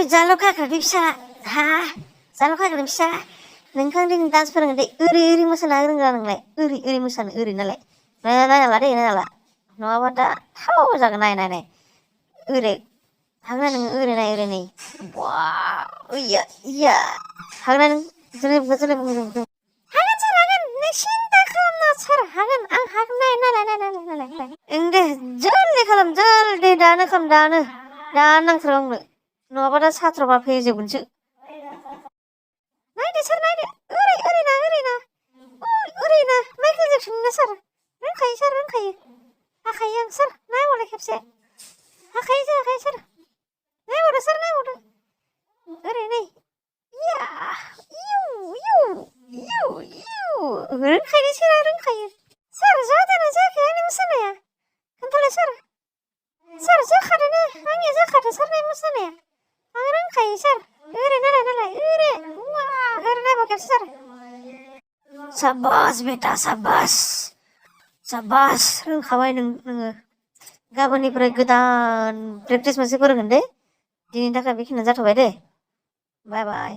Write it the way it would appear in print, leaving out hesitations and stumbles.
जालु खाख्रानि फिसा हा जालु खाख्रानि फिसा नोंखौ दिनै डान्स फोरोंगोन दे ओरै मोसानो रोंगोना नोंलाय ओरै मोसानो ओरै नालाय नायना ला दे नायना ला नङाबा दा थाव जागोन नाय ओरै हागोन नोङो ओरै नाय बा ओइया इया हागोन नों हागोन सार हागोन नों सिन्था खालामना सार हागोन आं हागोन नाय ओं दे जल्दि खालाम जल्दि दानो खालाम दानो नांथारगौ आंनो नङाबा दा सात्र'फ्रा फैजोबगोनसो नायदो सार नायदो ओरै ना माइकेल जेक्सनना सार रोंखायो हाखायो आं सार नायबावलाय खेबसे हाखायो सार नायबावदो सार ओरै नै इया रोंखायो सार जादोंना जायाखै आंनि मोसानाया खोन्थालाय सार जाखादोनो आंनिया जाखादो सारनि मोसानाया आं रोंखायो सार ओरै नायलाय ओरै नायबाव खेबसे सार साब्बास बेटा साब्बास रोंखाबाय नोङो गाबोननिफ्राय गोदान प्रेक्टिस मोनसे फोरोंगोन दे दिनैनि थाखाय बेखिनियानो जाथ'बाय दे बाय